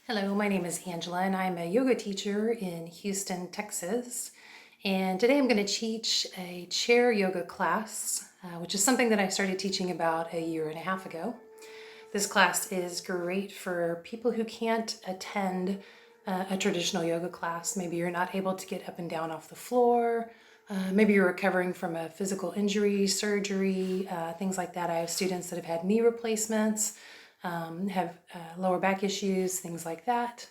Hello, my name is Angela and I'm a yoga teacher in Houston, Texas. And today I'm going to teach a chair yoga class, which is something that I started teaching about a year and a half ago. This class is great for people who can't attend a traditional yoga class. Maybe you're not able to get up and down off the floor. Maybe you're recovering from a physical injury, surgery, things like that. I have students that have had knee replacements, have lower back issues, things like that.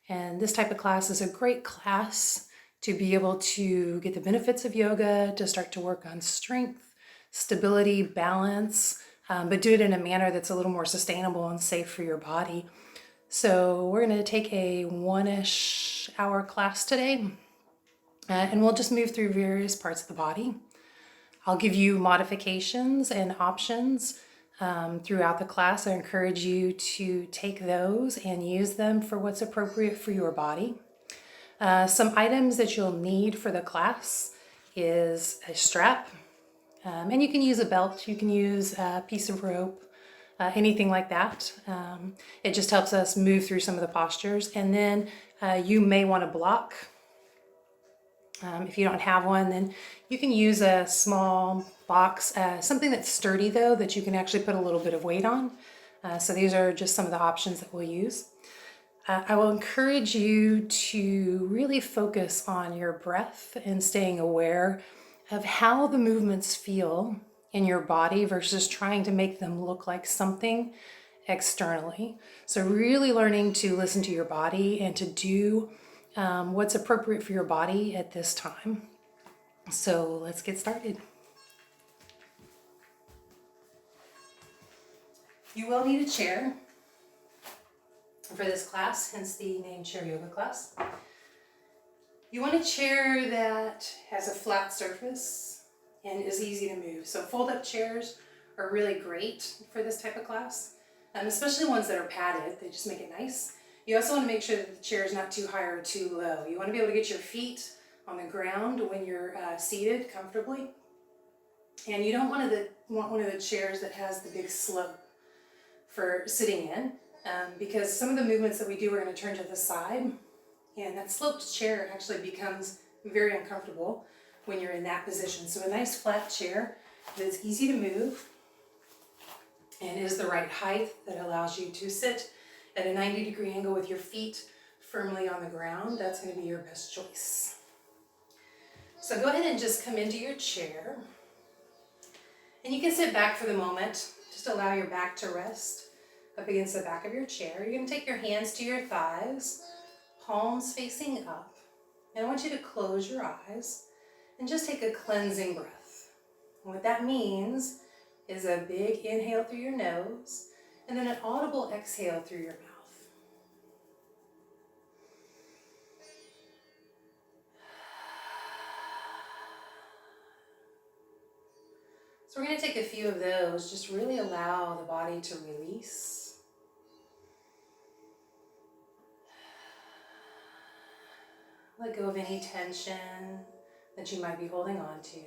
And this type of class is a great class to be able to get the benefits of yoga, to start to work on strength, stability, balance, but do it in a manner that's a little more sustainable and safe for your body. So we're going to take a 1-ish hour class today, and we'll just move through various parts of the body. I'll give you modifications and options throughout the class. I encourage you to take those and use them for what's appropriate for your body. Some items that you'll need for the class is a strap, and you can use a belt, you can use a piece of rope, anything like that. It just helps us move through some of the postures. And then you may want to block. If you don't have one, then you can use a small box, something that's sturdy though, that you can actually put a little bit of weight on. So these are just some of the options that we'll use. I will encourage you to really focus on your breath and staying aware of how the movements feel in your body versus trying to make them look like something externally. So really learning to listen to your body and to do what's appropriate for your body at this time. So let's get started. You will need a chair for this class, hence the name Chair Yoga Class. You want a chair that has a flat surface and is easy to move. So fold-up chairs are really great for this type of class, especially ones that are padded. They just make it nice. You also want to make sure that the chair is not too high or too low. You want to be able to get your feet on the ground when you're seated comfortably. And you don't want one of the chairs that has the big slope for sitting in, because some of the movements that we do are going to turn to the side, and that sloped chair actually becomes very uncomfortable when you're in that position. So a nice flat chair that's easy to move and is the right height that allows you to sit at a 90-degree angle with your feet firmly on the ground, that's going to be your best choice. So go ahead and just come into your chair. And you can sit back for the moment. Just allow your back to rest up against the back of your chair. You're going to take your hands to your thighs, palms facing up. And I want you to close your eyes and just take a cleansing breath. And what that means is a big inhale through your nose and then an audible exhale through your mouth. So we're going to take a few of those, just really allow the body to release. Let go of any tension that you might be holding on to.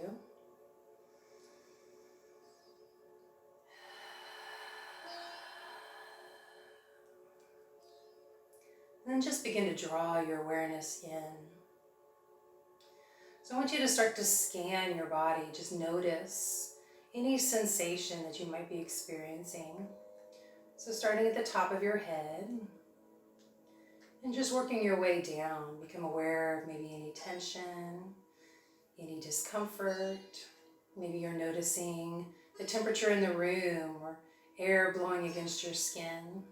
And then just begin to draw your awareness in. So I want you to start to scan your body. Just notice any sensation that you might be experiencing. So starting at the top of your head and just working your way down. Become aware of maybe any tension, any discomfort. Maybe you're noticing the temperature in the room or air blowing against your skin.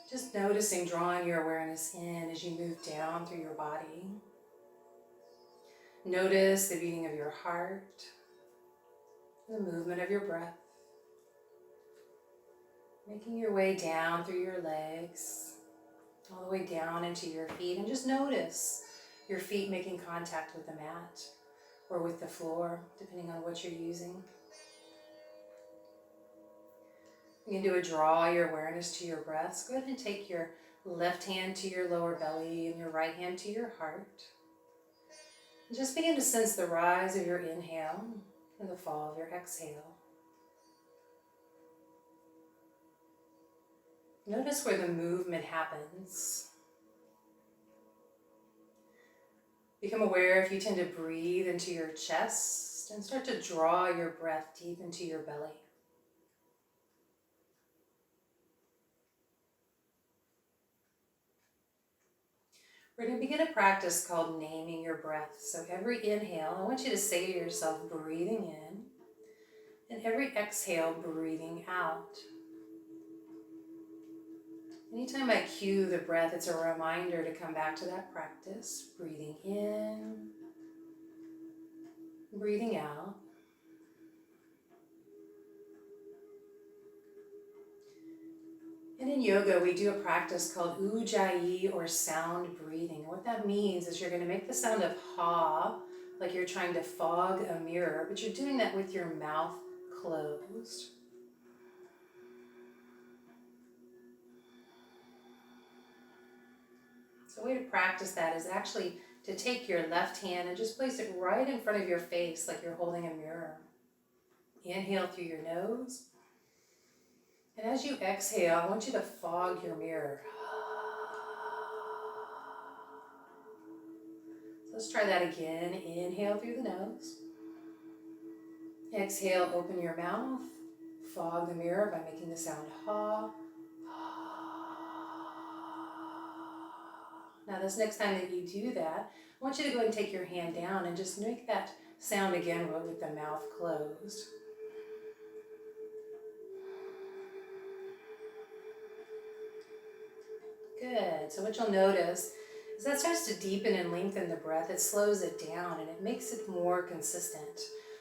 Just noticing, drawing your awareness in as you move down through your body. Notice the beating of your heart, the movement of your breath. Making your way down through your legs, all the way down into your feet, and just notice your feet making contact with the mat or with the floor, depending on what you're using. You can do a draw your awareness to your breath. So go ahead and take your left hand to your lower belly and your right hand to your heart. And just begin to sense the rise of your inhale and the fall of your exhale. Notice where the movement happens. Become aware if you tend to breathe into your chest and start to draw your breath deep into your belly. We're going to begin a practice called naming your breath. So every inhale, I want you to say to yourself, breathing in, and every exhale, breathing out. Anytime I cue the breath, it's a reminder to come back to that practice. Breathing in, breathing out. And in yoga, we do a practice called ujjayi, or sound breathing. And what that means is you're going to make the sound of ha, like you're trying to fog a mirror, but you're doing that with your mouth closed. So a way to practice that is actually to take your left hand and just place it right in front of your face like you're holding a mirror. Inhale through your nose. And as you exhale, I want you to fog your mirror. So let's try that again. Inhale through the nose. Exhale, open your mouth. Fog the mirror by making the sound ha. Now this next time that you do that, I want you to go ahead and take your hand down and just make that sound again with the mouth closed. Good. So what you'll notice is that starts to deepen and lengthen the breath. It slows it down and it makes it more consistent.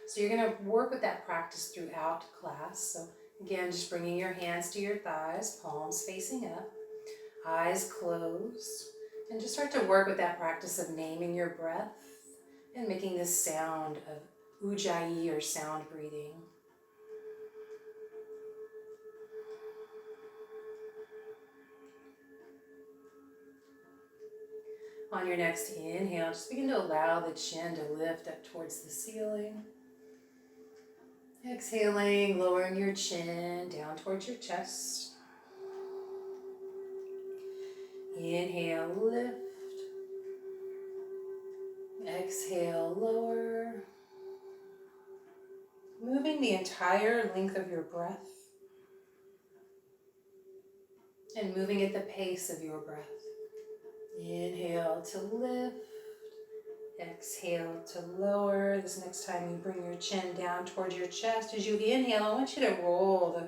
So you're going to work with that practice throughout class. So again, just bringing your hands to your thighs, palms facing up, eyes closed, and just start to work with that practice of naming your breath and making this sound of ujjayi, or sound breathing. On your next inhale, just begin to allow the chin to lift up towards the ceiling. Exhaling, lowering your chin down towards your chest. Inhale, lift. Exhale, lower. Moving the entire length of your breath and moving at the pace of your breath. Inhale to lift. Exhale to lower. This next time you bring your chin down towards your chest. As you inhale, I want you to roll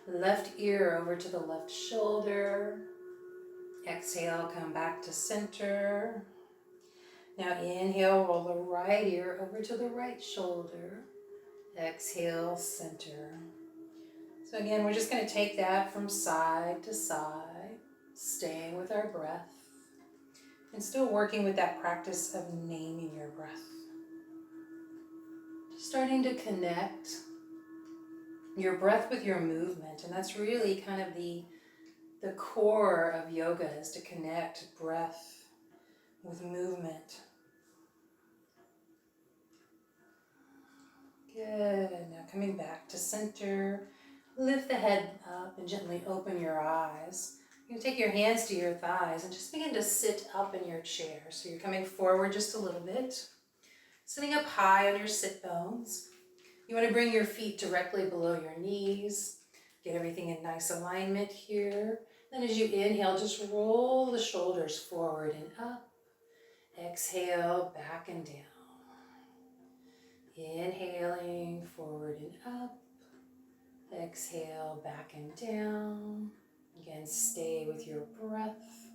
the left ear over to the left shoulder. Exhale, come back to center. Now inhale, roll the right ear over to the right shoulder. Exhale, center. So again, we're just going to take that from side to side, staying with our breath, and still working with that practice of naming your breath. Just starting to connect your breath with your movement, and that's really kind of the core of yoga, is to connect breath with movement. Good. Now coming back to center, lift the head up and gently open your eyes. You can take your hands to your thighs and just begin to sit up in your chair. So you're coming forward just a little bit, sitting up high on your sit bones. You want to bring your feet directly below your knees. Get everything in nice alignment here. Then as you inhale, just roll the shoulders forward and up. Exhale, back and down. Inhaling, forward and up. Exhale, back and down. Again, stay with your breath.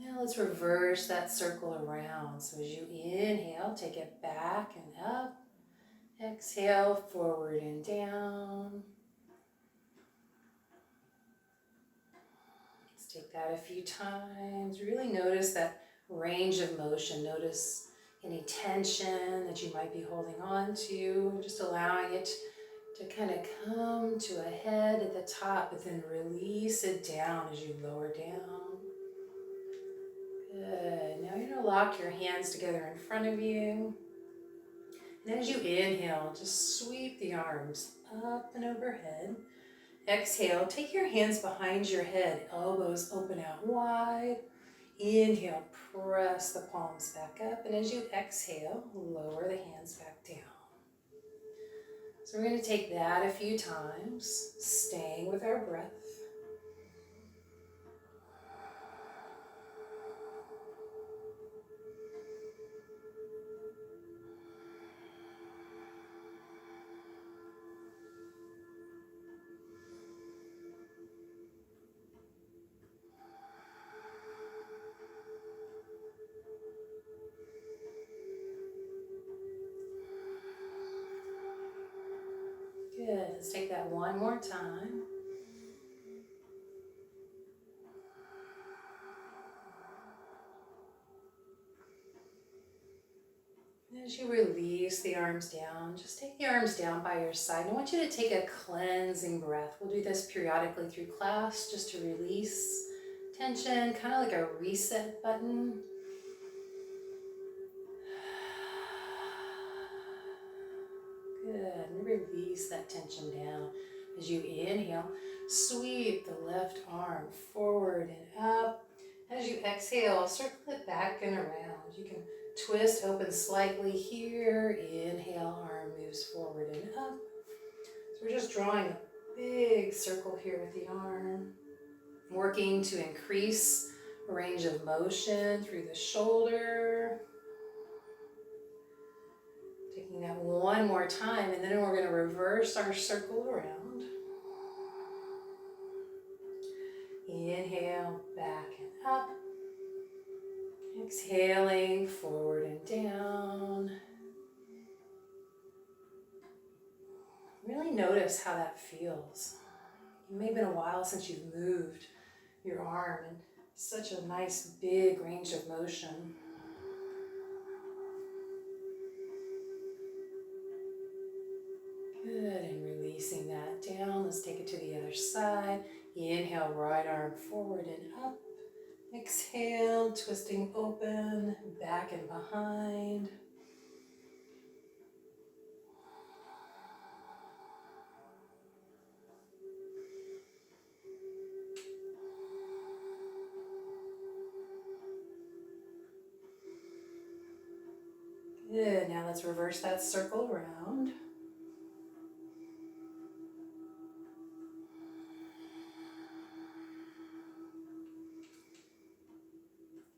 Now let's reverse that circle around. So as you inhale, take it back and up. Exhale, forward and down. Let's take that a few times. Really notice that range of motion. Notice any tension that you might be holding on to. Just allowing it to kind of come to a head at the top, but then release it down as you lower down. Good. Now you're going to lock your hands together in front of you. And as you inhale, just sweep the arms up and overhead. Exhale, take your hands behind your head, elbows open out wide. Inhale, press the palms back up. And as you exhale, lower the hands back down. So we're going to take that a few times, staying with our breath. Good. Let's take that one more time. As you release the arms down, just take the arms down by your side. I want you to take a cleansing breath. We'll do this periodically through class just to release tension, kind of like a reset button. Good. And release that tension down. As you inhale, sweep the left arm forward and up. As you exhale, circle it back and around. You can twist open slightly here. Inhale, arm moves forward and up. So we're just drawing a big circle here with the arm. Working to increase range of motion through the shoulder. Taking that one more time, and then we're going to reverse our circle around. Inhale, back and up. Exhaling, forward and down. Really notice how that feels. It may have been a while since you've moved your arm in such a nice big range of motion. Good, and releasing that down. Let's take it to the other side. Inhale, right arm forward and up. Exhale, twisting open, back and behind. Good, now let's reverse that circle around.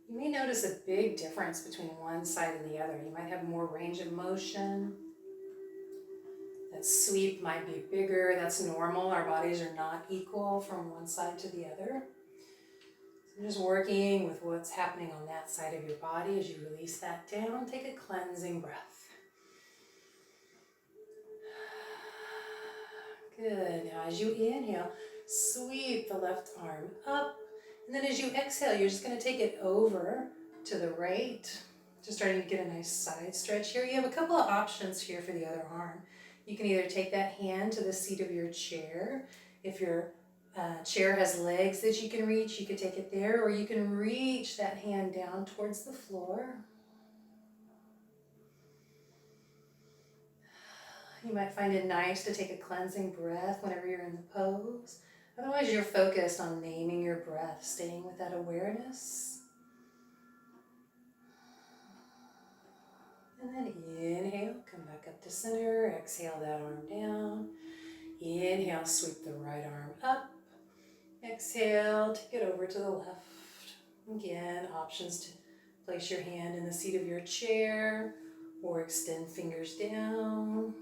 You may notice a big difference between one side and the other. You might have more range of motion. That sweep might be bigger. That's normal. Our bodies are not equal from one side to the other. So just working with what's happening on that side of your body as you release that down. Take a cleansing breath. Good. Now as you inhale, sweep the left arm up. And then as you exhale, you're just going to take it over to the right. Just starting to get a nice side stretch here. You have a couple of options here for the other arm. You can either take that hand to the seat of your chair. If your chair has legs that you can reach, you could take it there, or you can reach that hand down towards the floor. You might find it nice to take a cleansing breath whenever you're in the pose. Otherwise, you're focused on naming your breath, staying with that awareness. And then inhale, come back up to center. Exhale that arm down. Inhale, sweep the right arm up. Exhale, take it over to the left. Again, options to place your hand in the seat of your chair or extend fingers down.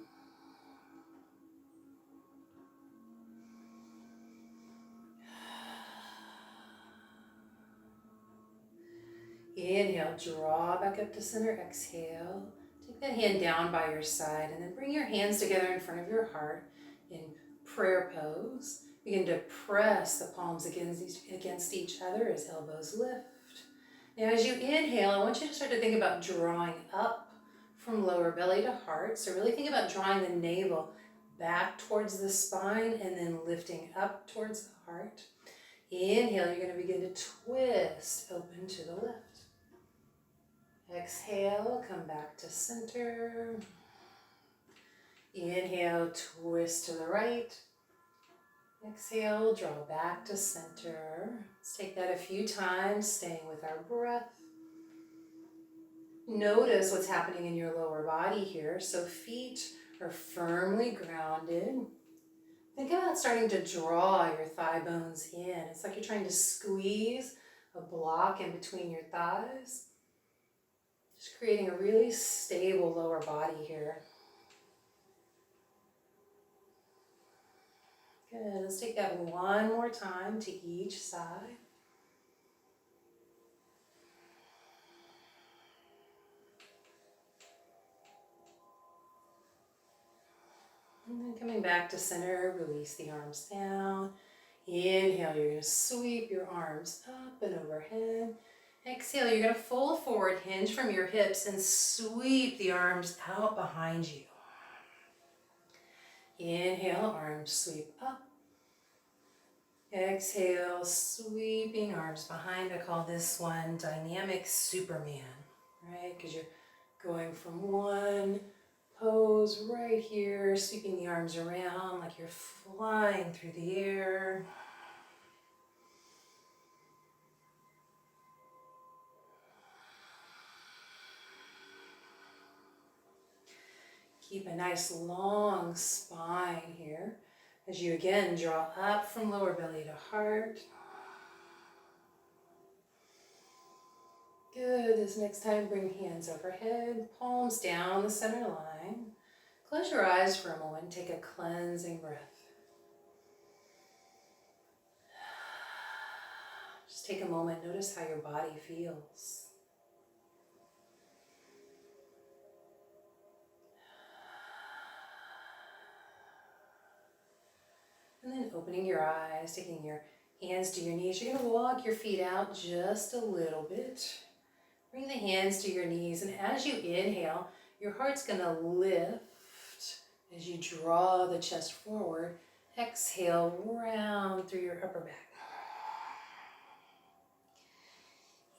Inhale, draw back up to center. Exhale, take that hand down by your side and then bring your hands together in front of your heart in prayer pose. Begin to press the palms against each other as elbows lift. Now as you inhale, I want you to start to think about drawing up from lower belly to heart. So really think about drawing the navel back towards the spine and then lifting up towards the heart. Inhale, you're going to begin to twist open to the left. Exhale, come back to center. Inhale, twist to the right. Exhale, draw back to center. Let's take that a few times, staying with our breath. Notice what's happening in your lower body here. So feet are firmly grounded. Think about starting to draw your thigh bones in. It's like you're trying to squeeze a block in between your thighs. Just creating a really stable lower body here. Good, let's take that one more time to each side. And then coming back to center, release the arms down. Inhale, you're going to sweep your arms up and overhead. Exhale, you're going to fold forward, hinge from your hips, and sweep the arms out behind you. Inhale, arms sweep up. Exhale, sweeping arms behind. I call this one dynamic Superman, right? Because you're going from one pose right here, sweeping the arms around like you're flying through the air. Keep a nice long spine here as you again draw up from lower belly to heart. Good. This next time, bring hands overhead, palms down the center line. Close your eyes for a moment. Take a cleansing breath. Just take a moment. Notice how your body feels. And then opening your eyes, taking your hands to your knees. You're going to walk your feet out just a little bit. Bring the hands to your knees, and as you inhale, your heart's going to lift as you draw the chest forward. Exhale, round through your upper back.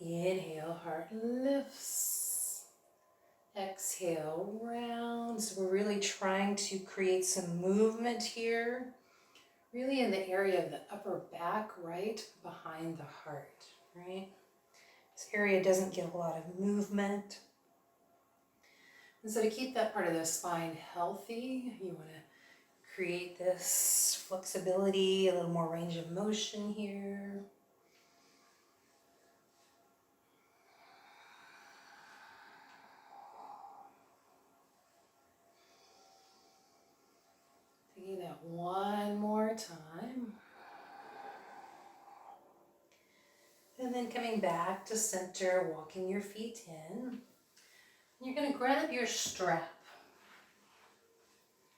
Inhale, heart lifts. Exhale, round. So we're really trying to create some movement here, really in the area of the upper back, right behind the heart, right? This area doesn't get a lot of movement. And so to keep that part of the spine healthy, you want to create this flexibility, a little more range of motion here. Taking that one more time. And then coming back to center, walking your feet in. You're going to grab your strap.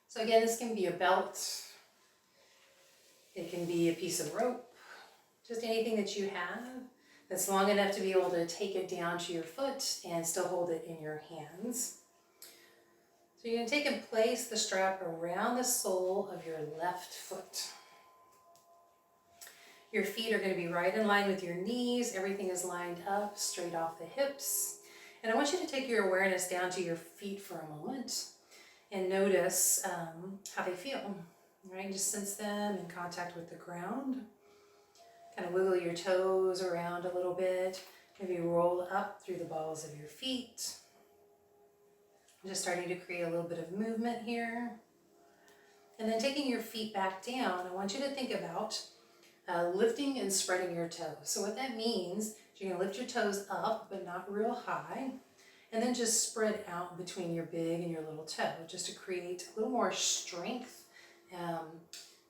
So again, this can be a belt. It can be a piece of rope. Just anything that you have that's long enough to be able to take it down to your foot and still hold it in your hands. So you're going to take and place the strap around the sole of your left foot. Your feet are going to be right in line with your knees. Everything is lined up straight off the hips. And I want you to take your awareness down to your feet for a moment and notice how they feel. Right? Just sense them in contact with the ground. Kind of wiggle your toes around a little bit. Maybe roll up through the balls of your feet. Just starting to create a little bit of movement here. And then taking your feet back down, I want you to think about lifting and spreading your toes. So what that means is you're going to lift your toes up, but not real high. And then just spread out between your big and your little toe, just to create a little more strength.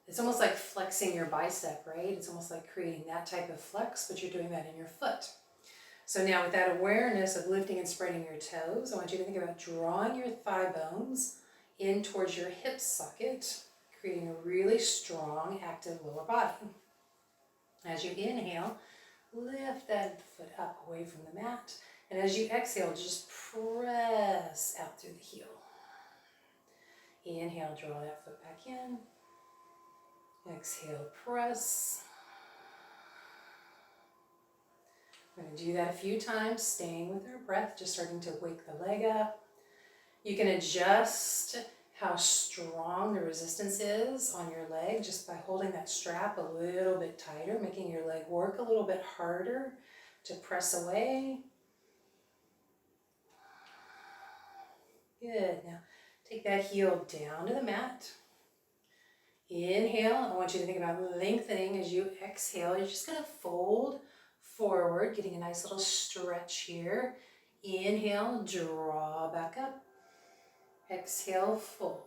It's almost like flexing your bicep, right? It's almost like creating that type of flex, but you're doing that in your foot. So now with that awareness of lifting and spreading your toes, I want you to think about drawing your thigh bones in towards your hip socket, creating a really strong, active lower body. As you inhale, lift that foot up away from the mat. And as you exhale, just press out through the heel. Inhale, draw that foot back in. Exhale, press. We're going to do that a few times, staying with our breath, just starting to wake the leg up. You can adjust how strong the resistance is on your leg just by holding that strap a little bit tighter, making your leg work a little bit harder to press away. Good. Now take that heel down to the mat. Inhale. I want you to think about lengthening as you exhale. You're just going to fold forward, getting a nice little stretch here. Inhale, draw back up. Exhale, fold.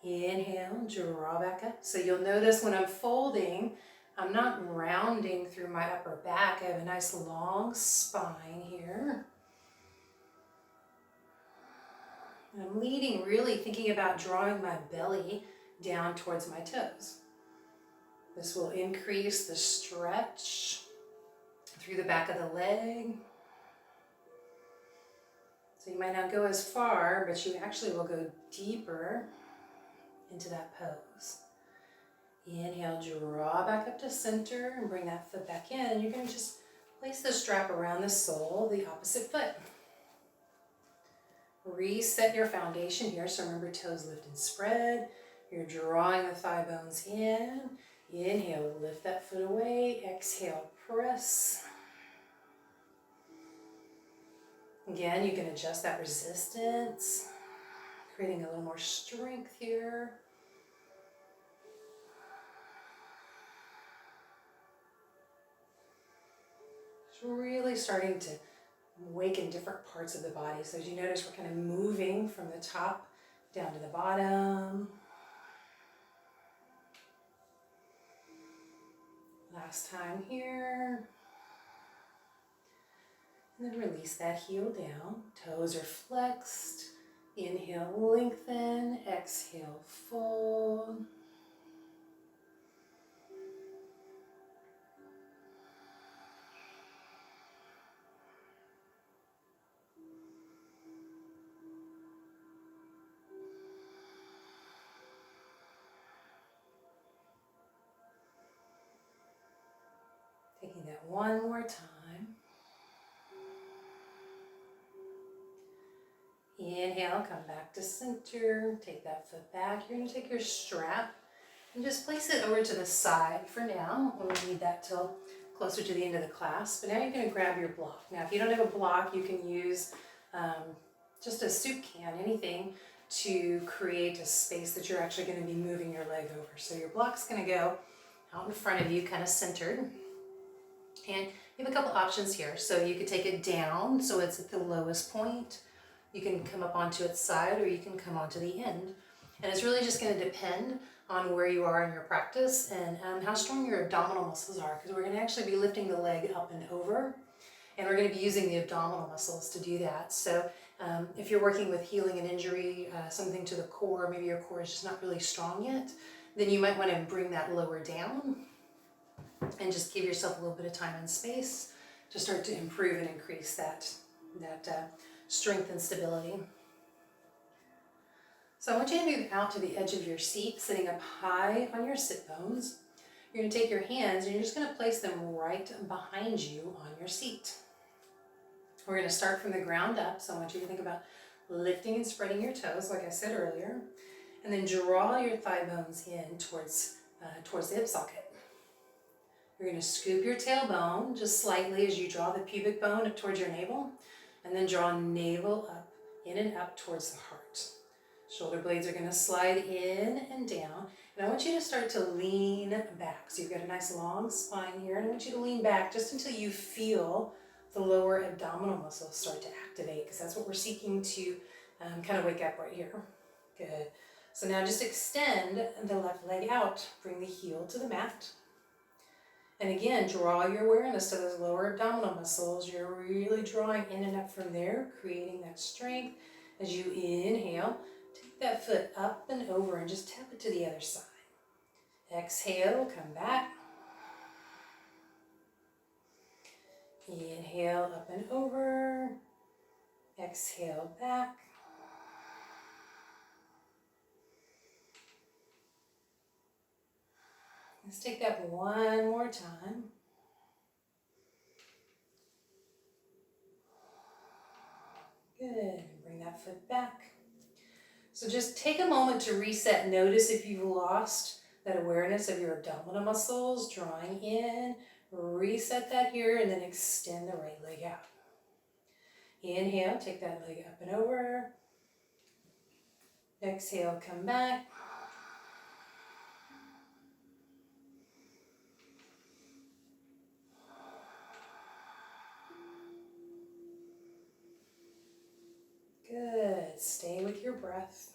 Inhale, draw back up. So you'll notice when I'm folding, I'm not rounding through my upper back. I have a nice long spine here. And I'm leading, really thinking about drawing my belly down towards my toes. This will increase the stretch through the back of the leg. So you might not go as far, but you actually will go deeper into that pose. Inhale, draw back up to center and bring that foot back in. And you're going to just place the strap around the sole, the opposite foot. Reset your foundation here. So remember, toes lift and spread. You're drawing the thigh bones in. Inhale, lift that foot away. Exhale, press. Again, you can adjust that resistance, creating a little more strength here. It's really starting to awaken different parts of the body. So as you notice, we're kind of moving from the top down to the bottom. Last time here. And then release that heel down. Toes are flexed. Inhale, lengthen. Exhale, fold. Taking that one more time. Inhale, come back to center. Take that foot back. You're going to take your strap and just place it over to the side for now. We won't need that till closer to the end of the class. But now you're going to grab your block. Now, if you don't have a block, you can use just a soup can, anything, to create a space that you're actually going to be moving your leg over. So your block's going to go out in front of you, kind of centered. And you have a couple options here. So you could take it down so it's at the lowest point. You can come up onto its side, or you can come onto the end. And it's really just going to depend on where you are in your practice and how strong your abdominal muscles are, because we're going to actually be lifting the leg up and over, and we're going to be using the abdominal muscles to do that. So if you're working with healing an injury, something to the core, maybe your core is just not really strong yet, then you might want to bring that lower down and just give yourself a little bit of time and space to start to improve and increase that strength and stability. So I want you to move out to the edge of your seat, sitting up high on your sit bones. You're going to take your hands and you're just going to place them right behind you on your seat. We're going to start from the ground up, so I want you to think about lifting and spreading your toes, like I said earlier, and then draw your thigh bones in towards the hip socket. You're going to scoop your tailbone just slightly as you draw the pubic bone up towards your navel, and then draw navel up, in and up towards the heart. Shoulder blades are going to slide in and down, and I want you to start to lean back. So you've got a nice long spine here, and I want you to lean back just until you feel the lower abdominal muscles start to activate, because that's what we're seeking to kind of wake up right here. Good. So now just extend the left leg out. Bring the heel to the mat. And again, draw your awareness to those lower abdominal muscles. You're really drawing in and up from there, creating that strength. As you inhale, take that foot up and over and just tap it to the other side. Exhale, come back. Inhale, up and over. Exhale, back. Let's take that one more time. Good. Bring that that foot back. So just take a moment to reset. Notice if you've lost that awareness of your abdominal muscles, drawing in. Reset that here and then extend the right leg out. Inhale, take that leg up and over. Exhale, come back. Good. Stay with your breath.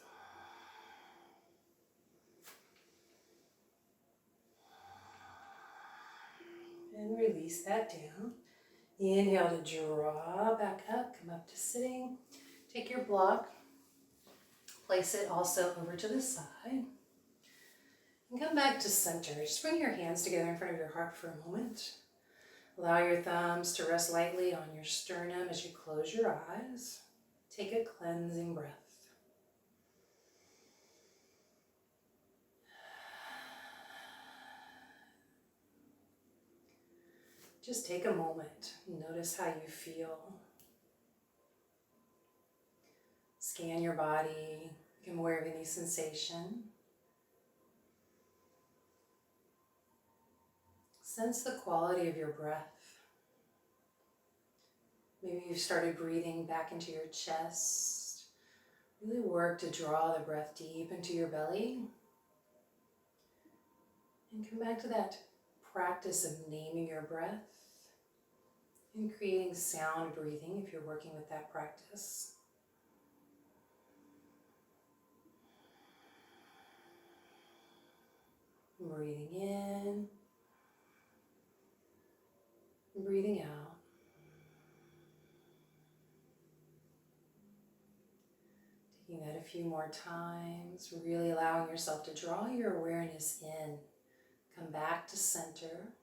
And release that down. Inhale to draw back up, come up to sitting. Take your block, place it also over to the side. And come back to center. Just bring your hands together in front of your heart for a moment. Allow your thumbs to rest lightly on your sternum as you close your eyes. Take a cleansing breath. Just take a moment. Notice how you feel. Scan your body. Become aware of any sensation. Sense the quality of your breath. Maybe you've started breathing back into your chest. Really work to draw the breath deep into your belly. And come back to that practice of naming your breath and creating sound breathing if you're working with that practice. Breathing in, breathing out. Taking that a few more times, really allowing yourself to draw your awareness in. Come back to center,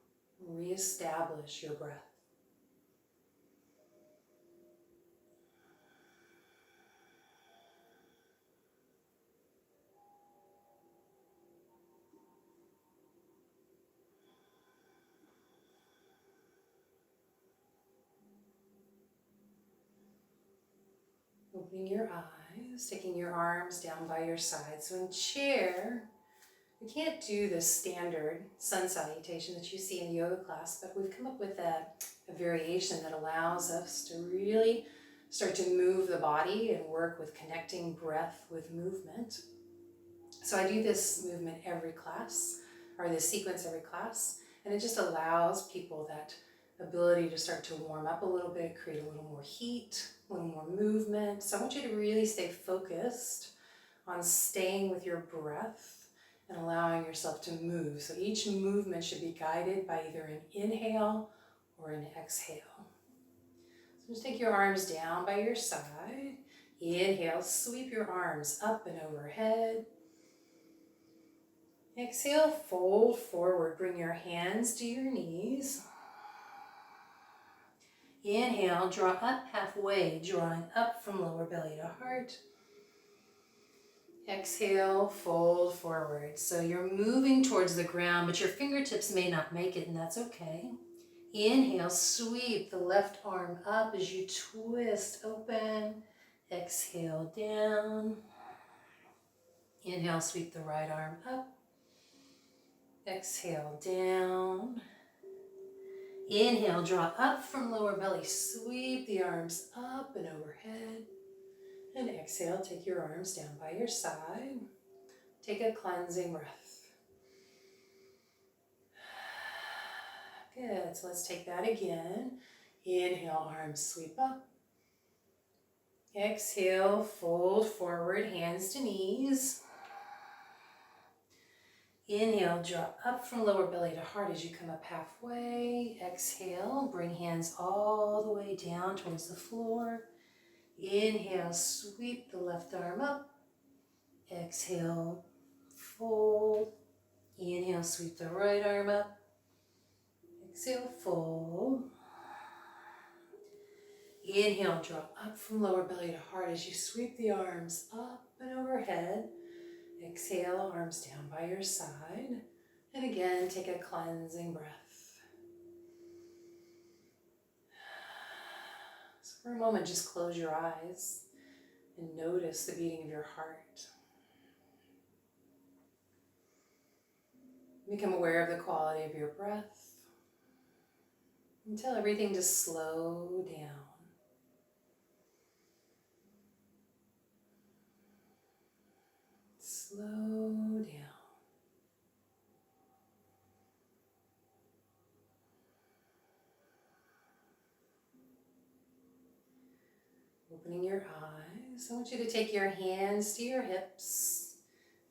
reestablish your breath. Opening your eyes, taking your arms down by your side. So in chair, we can't do the standard sun salutation that you see in yoga class, but we've come up with a variation that allows us to really start to move the body and work with connecting breath with movement. So I do this movement every class, or this sequence every class, and it just allows people that ability to start to warm up a little bit, create a little more heat, a little more movement. So I want you to really stay focused on staying with your breath and allowing yourself to move. So each movement should be guided by either an inhale or an exhale. So just take your arms down by your side. Inhale, sweep your arms up and overhead. Exhale, fold forward. Bring your hands to your knees. Inhale, draw up halfway, drawing up from lower belly to heart. Exhale, fold forward. So you're moving towards the ground, but your fingertips may not make it, and that's okay. Inhale, sweep the left arm up as you twist open. Exhale, down. Inhale, sweep the right arm up. Exhale, down. Inhale, draw up from lower belly. Sweep the arms up and overhead. And exhale, take your arms down by your side. Take a cleansing breath. Good, so let's take that again. Inhale, arms sweep up. Exhale, fold forward, hands to knees. Inhale, draw up from lower belly to heart as you come up halfway. Exhale, bring hands all the way down towards the floor. Inhale, sweep the left arm up. Exhale, fold. Inhale, sweep the right arm up. Exhale, fold. Inhale, draw up from lower belly to heart as you sweep the arms up and overhead. Exhale, arms down by your side. And again, take a cleansing breath. So for a moment, just close your eyes. and notice the beating of your heart. Become aware of the quality of your breath and tell everything to slow down. Slow down. Opening your eyes, I want you to take your hands to your hips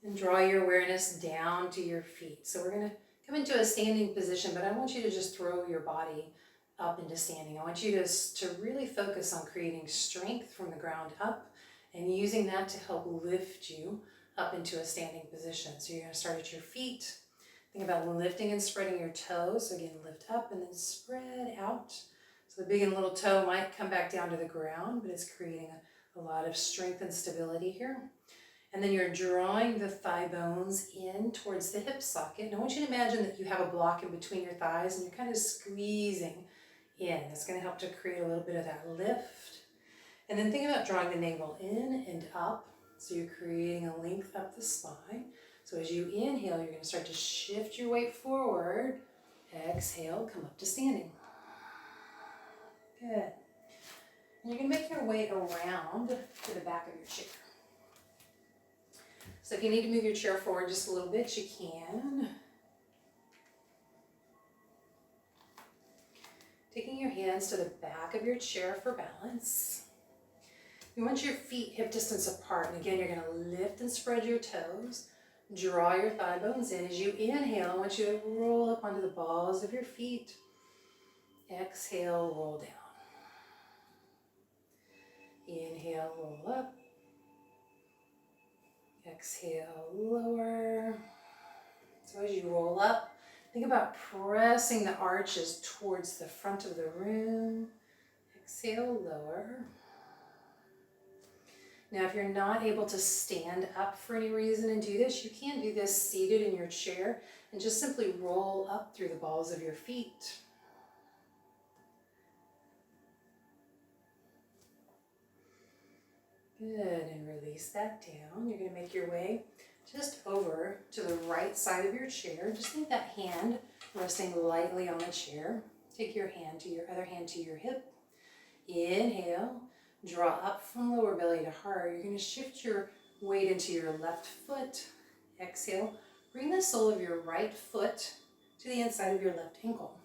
and draw your awareness down to your feet. So we're going to come into a standing position, but I want you to just throw your body up into standing. I want you to really focus on creating strength from the ground up and using that to help lift you up into a standing position. So you're going to start at your feet. Think about lifting and spreading your toes. So again, lift up and then spread out. So the big and little toe might come back down to the ground, but it's creating a lot of strength and stability here. And then you're drawing the thigh bones in towards the hip socket. And I want you to imagine that you have a block in between your thighs and you're kind of squeezing in. That's going to help to create a little bit of that lift. And then think about drawing the navel in and up. So you're creating a length up the spine. So as you inhale, you're going to start to shift your weight forward. Exhale, come up to standing. Good. And you're going to make your way around to the back of your chair. So if you need to move your chair forward just a little bit, you can. Taking your hands to the back of your chair for balance. You want your feet hip distance apart. And again, you're going to lift and spread your toes. Draw your thigh bones in. As you inhale, I want you to roll up onto the balls of your feet. Exhale, roll down. Inhale, roll up. Exhale, lower. So as you roll up, think about pressing the arches towards the front of the room. Exhale, lower. Now, if you're not able to stand up for any reason and do this, you can do this seated in your chair and just simply roll up through the balls of your feet. Good, and release that down. You're going to make your way just over to the right side of your chair. Just think that hand resting lightly on the chair. Take your other hand to your hip. Inhale, draw up from lower belly to heart. You're going to shift your weight into your left foot. Exhale, bring the sole of your right foot to the inside of your left ankle.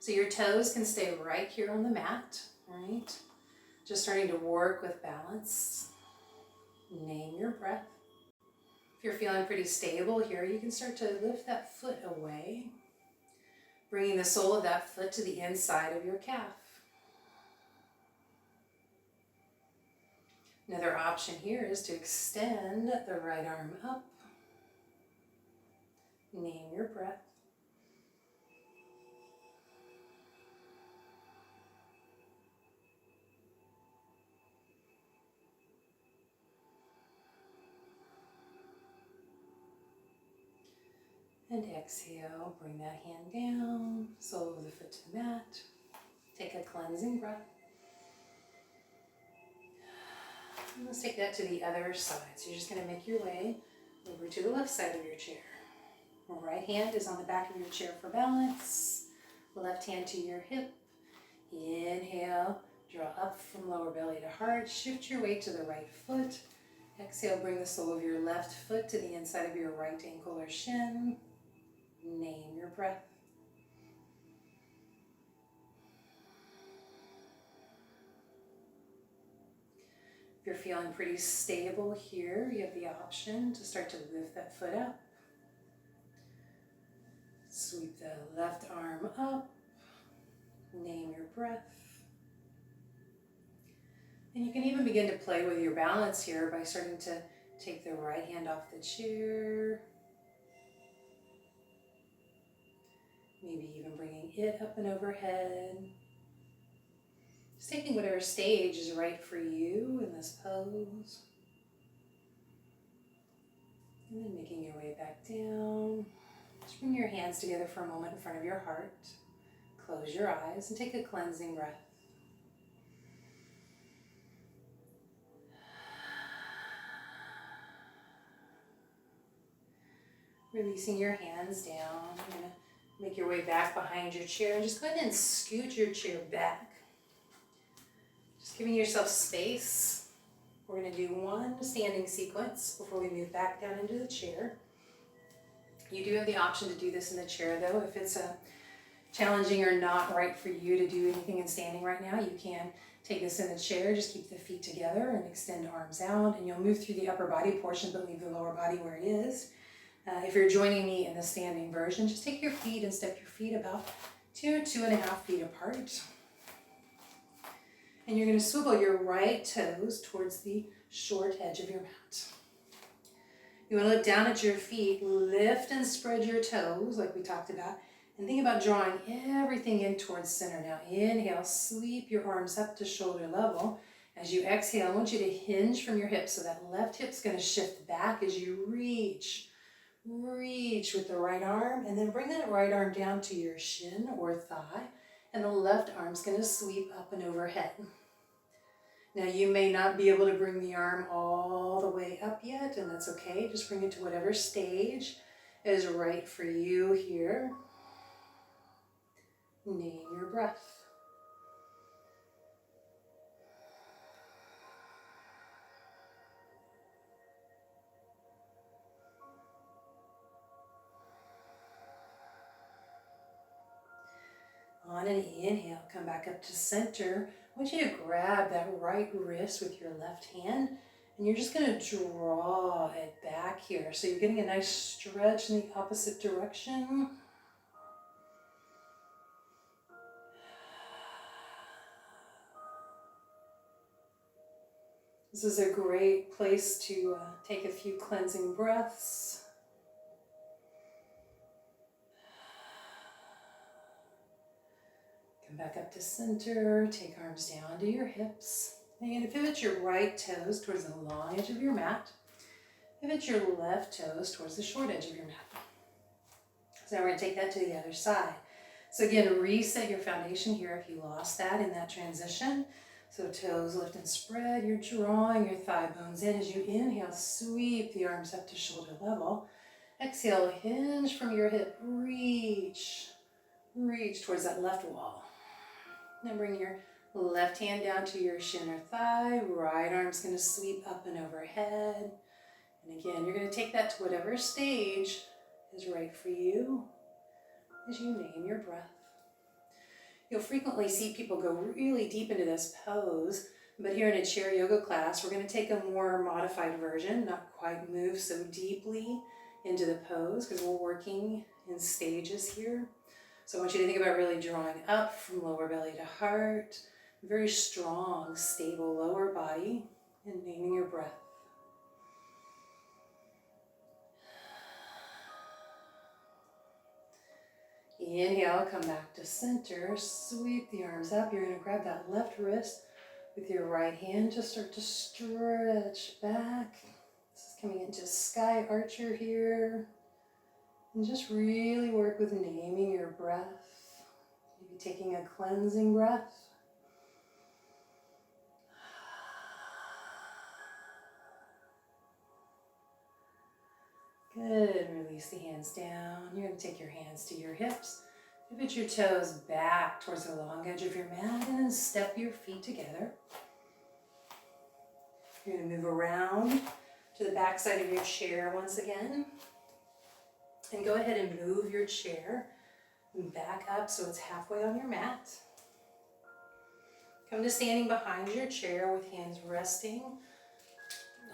So your toes can stay right here on the mat, right? Just starting to work with balance. Name your breath. If you're feeling pretty stable here, you can start to lift that foot away, bringing the sole of that foot to the inside of your calf. Another option here is to extend the right arm up. Name your breath. And exhale, bring that hand down, sole of the foot to the mat. Take a cleansing breath. And let's take that to the other side. So you're just going to make your way over to the left side of your chair. The right hand is on the back of your chair for balance. Left hand to your hip. Inhale, draw up from lower belly to heart. Shift your weight to the right foot. Exhale, bring the sole of your left foot to the inside of your right ankle or shin. Name your breath. If you're feeling pretty stable here, you have the option to start to lift that foot up. Sweep the left arm up. Name your breath. And you can even begin to play with your balance here by starting to take the right hand off the chair. Maybe even bringing it up and overhead. Just taking whatever stage is right for you in this pose. And then making your way back down. Just bring your hands together for a moment in front of your heart. Close your eyes and take a cleansing breath. Releasing your hands down. You're going to make your way back behind your chair and just go ahead and scoot your chair back. Just giving yourself space. We're going to do one standing sequence before we move back down into the chair. You do have the option to do this in the chair though. If it's challenging or not right for you to do anything in standing right now, you can take this in the chair. Just keep the feet together and extend arms out, and you'll move through the upper body portion but leave the lower body where it is. If you're joining me in the standing version, just take your feet and step your feet about 2.5 feet apart. And you're going to swivel your right toes towards the short edge of your mat. You want to look down at your feet, lift and spread your toes like we talked about, and think about drawing everything in towards center. Now inhale, sweep your arms up to shoulder level. As you exhale, I want you to hinge from your hips, so that left hip's going to shift back as you reach with the right arm, and then bring that right arm down to your shin or thigh, and the left arm's going to sweep up and overhead. Now you may not be able to bring the arm all the way up yet, and that's okay. Just bring it to whatever stage is right for you here. Name your breath. On an inhale, come back up to center. I want you to grab that right wrist with your left hand, and you're just going to draw it back here. So you're getting a nice stretch in the opposite direction. This is a great place to take a few cleansing breaths. Come back up to center, take arms down to your hips. And you're going to pivot your right toes towards the long edge of your mat. Pivot your left toes towards the short edge of your mat. So now we're going to take that to the other side. So again, reset your foundation here if you lost that in that transition. So toes lift and spread. You're drawing your thigh bones in. As you inhale, sweep the arms up to shoulder level. Exhale, hinge from your hip. Reach towards that left wall. Now bring your left hand down to your shin or thigh. Right arm's going to sweep up and overhead. And again, you're going to take that to whatever stage is right for you as you name your breath. You'll frequently see people go really deep into this pose, but here in a chair yoga class, we're going to take a more modified version, not quite move so deeply into the pose because we're working in stages here. So I want you to think about really drawing up from lower belly to heart, very strong, stable lower body, and naming your breath. Inhale, come back to center, sweep the arms up. You're going to grab that left wrist with your right hand, just start to stretch back. This is coming into Sky Archer here. And just really work with naming your breath. Maybe taking a cleansing breath. Good, release the hands down. You're going to take your hands to your hips. Pivot your toes back towards the long edge of your mat and then step your feet together. You're going to move around to the back side of your chair once again. And go ahead and move your chair back up so it's halfway on your mat. Come to standing behind your chair with hands resting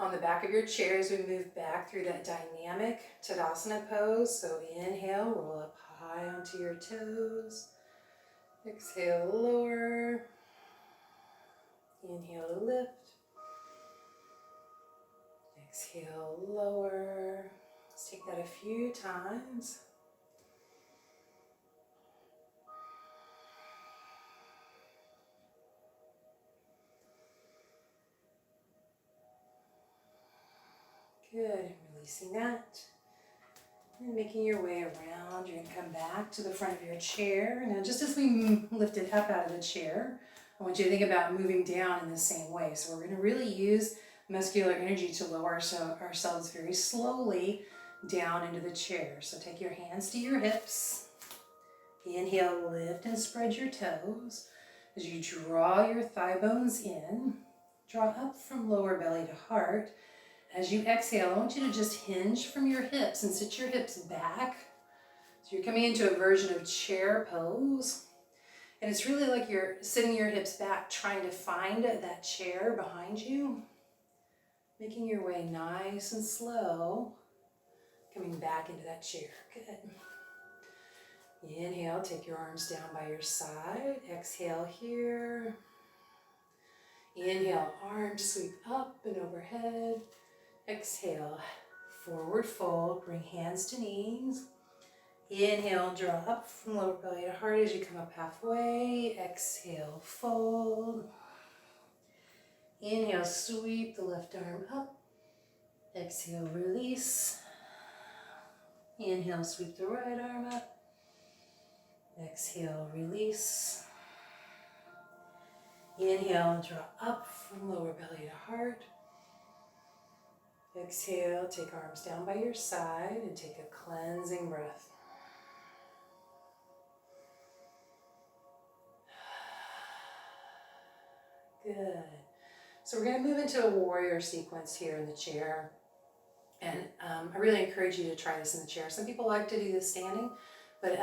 on the back of your chair as we move back through that dynamic Tadasana pose. So inhale, roll up high onto your toes. Exhale, lower. Inhale to lift. Exhale, lower. Let's take that a few times. Good, releasing that. And making your way around, you're going to come back to the front of your chair. Now just as we lift it up out of the chair, I want you to think about moving down in the same way. So we're going to really use muscular energy to lower ourselves very slowly down into the chair. So take your hands to your hips. Inhale, lift and spread your toes. As you draw your thigh bones in, draw up from lower belly to heart. As you exhale, I want you to just hinge from your hips and sit your hips back. So you're coming into a version of chair pose. And it's really like you're sitting your hips back, trying to find that chair behind you. Making your way nice and slow. Coming back into that chair. Good. Inhale, take your arms down by your side. Exhale here. Inhale, arms sweep up and overhead. Exhale, forward fold, bring hands to knees. Inhale, draw up from lower belly to heart as you come up halfway. Exhale, fold. Inhale, sweep the left arm up. Exhale, release. Inhale, sweep the right arm up. Exhale, release. Inhale, draw up from lower belly to heart. Exhale, take arms down by your side and take a cleansing breath. Good. So we're going to move into a warrior sequence here in the chair. And I really encourage you to try this in the chair. Some people like to do this standing, but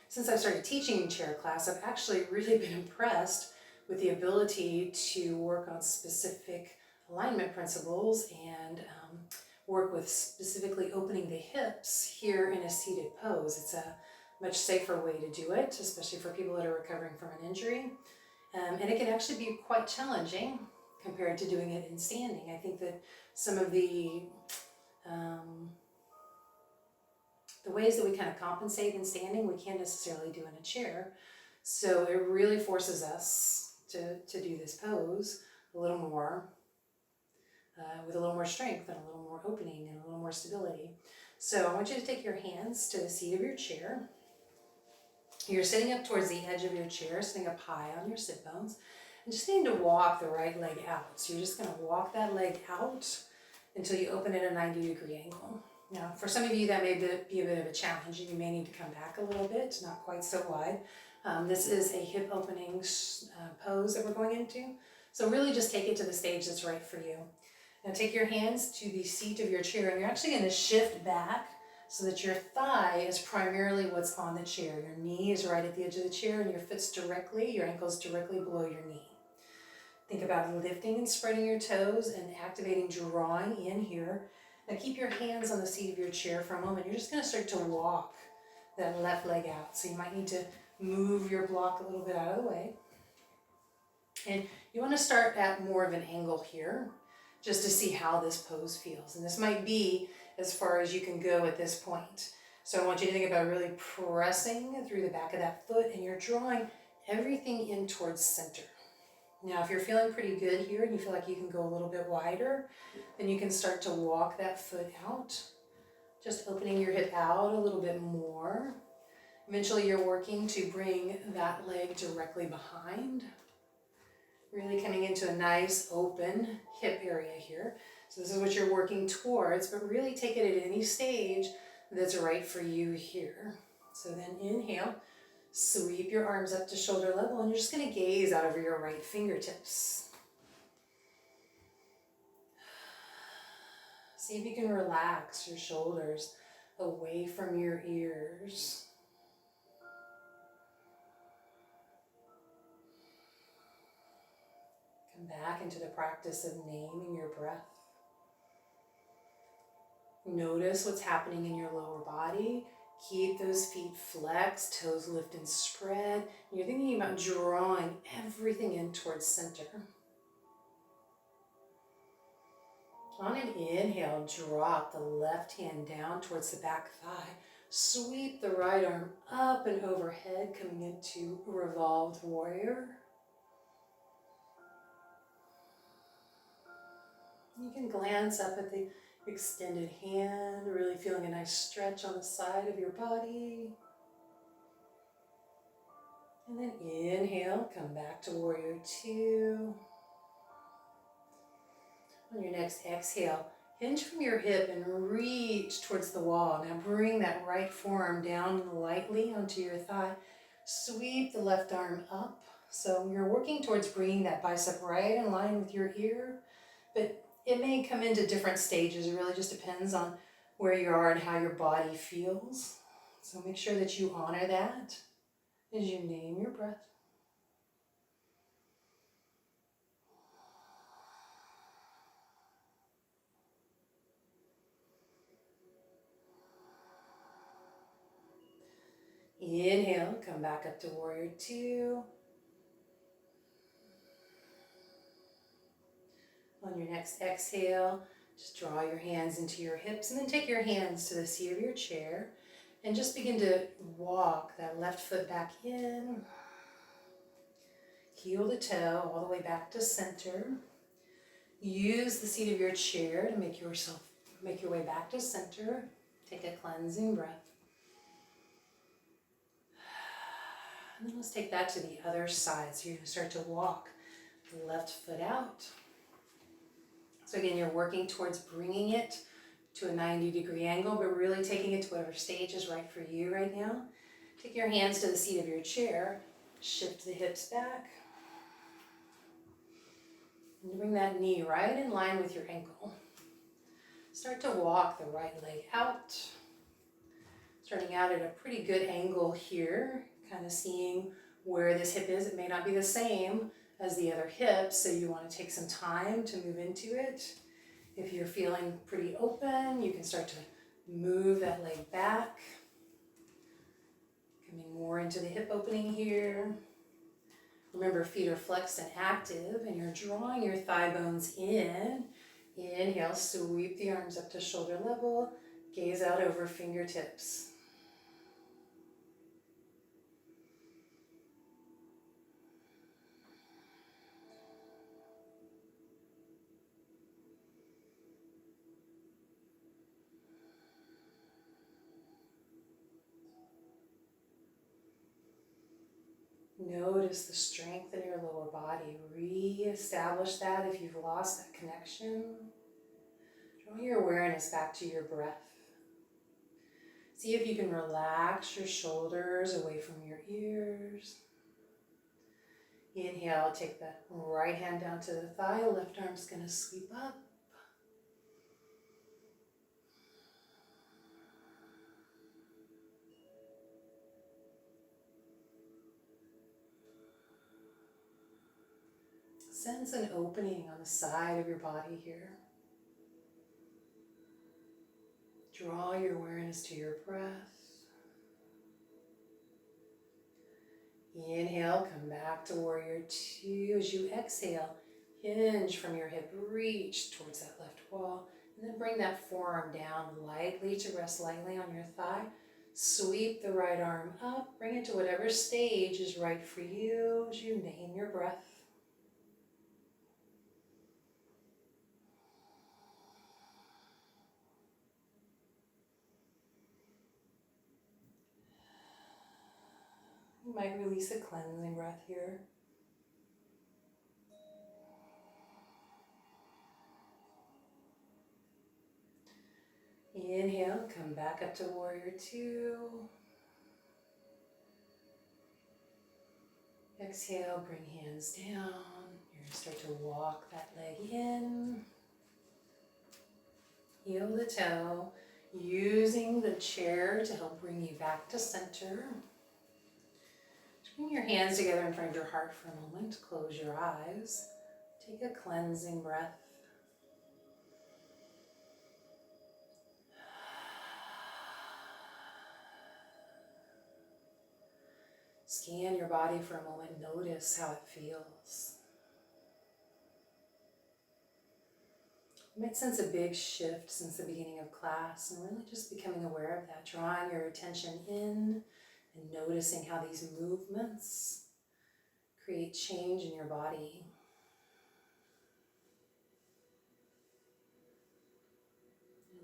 since I've started teaching chair class, I've actually really been impressed with the ability to work on specific alignment principles and work with specifically opening the hips here in a seated pose. It's a much safer way to do it, especially for people that are recovering from an injury. And it can actually be quite challenging compared to doing it in standing. I think that some of the ways that we kind of compensate in standing, we can't necessarily do in a chair. So it really forces us to do this pose a little more, with a little more strength and a little more opening and a little more stability. So I want you to take your hands to the seat of your chair. You're sitting up towards the edge of your chair, sitting up high on your sit bones, and just need to walk the right leg out. So you're just going to walk that leg out until you open at a 90-degree angle. Now, for some of you, that may be a bit of a challenge, and you may need to come back a little bit, not quite so wide. This is a hip opening pose that we're going into. So really just take it to the stage that's right for you. Now take your hands to the seat of your chair, and you're actually going to shift back so that your thigh is primarily what's on the chair. Your knee is right at the edge of the chair, and your your ankle's directly below your knee. Think about lifting and spreading your toes and activating, drawing in here. Now keep your hands on the seat of your chair for a moment. You're just going to start to walk that left leg out. So you might need to move your block a little bit out of the way. And you want to start at more of an angle here, just to see how this pose feels. And this might be as far as you can go at this point. So I want you to think about really pressing through the back of that foot, and you're drawing everything in towards center. Now, if you're feeling pretty good here and you feel like you can go a little bit wider, then you can start to walk that foot out, just opening your hip out a little bit more. Eventually, you're working to bring that leg directly behind, really coming into a nice open hip area here. So this is what you're working towards, but really take it at any stage that's right for you here. So then inhale. Sweep your arms up to shoulder level, and you're just going to gaze out over your right fingertips. See if you can relax your shoulders away from your ears. Come back into the practice of naming your breath. Notice what's happening in your lower body. Keep those feet flexed, toes lift and spread. You're thinking about drawing everything in towards center. On an inhale, drop the left hand down towards the back thigh. Sweep the right arm up and overhead, coming into revolved warrior. You can glance up at the extended hand, really feeling a nice stretch on the side of your body. And then inhale, come back to warrior two. On your next exhale, Hinge from your hip and reach towards the wall. Now bring that right forearm down lightly onto your thigh. Sweep the left arm up. So you're working towards bringing that bicep right in line with your ear, but it may come into different stages. It really just depends on where you are and how your body feels. So make sure that you honor that as you name your breath. Inhale, come back up to warrior two. On your next exhale, just draw your hands into your hips and then take your hands to the seat of your chair and just begin to walk that left foot back in. Heel to toe all the way back to center. Use the seat of your chair to make your way back to center. Take a cleansing breath. And then let's take that to the other side. So you're going to start to walk the left foot out. So again, you're working towards bringing it to a 90-degree angle, but really taking it to whatever stage is right for you right now. Take your hands to the seat of your chair. Shift the hips back. And bring that knee right in line with your ankle. Start to walk the right leg out. Starting out at a pretty good angle here. Kind of seeing where this hip is. It may not be the same as the other hip, so you want to take some time to move into it. If you're feeling pretty open, you can start to move that leg back. Coming more into the hip opening here. Remember, feet are flexed and active, and you're drawing your thigh bones in. Inhale, sweep the arms up to shoulder level. Gaze out over fingertips. Notice the strength in your lower body. Re-establish that if you've lost that connection. Draw your awareness back to your breath. See if you can relax your shoulders away from your ears. Inhale, take the right hand down to the thigh. Left arm's going to sweep up. Sense an opening on the side of your body here. Draw your awareness to your breath. Inhale, come back to warrior two. As you exhale, hinge from your hip, reach towards that left wall, and then bring that forearm down lightly to rest lightly on your thigh. Sweep the right arm up, bring it to whatever stage is right for you as you name your breath. You might release a cleansing breath here. Inhale, come back up to warrior two. Exhale, bring hands down. You're going to start to walk that leg in. Heel the toe, using the chair to help bring you back to center. Just bring your hands together in front of your heart for a moment. Close your eyes. Take a cleansing breath. Scan your body for a moment. Notice how it feels. You might sense a big shift since the beginning of class, and really just becoming aware of that, drawing your attention in and noticing how these movements create change in your body.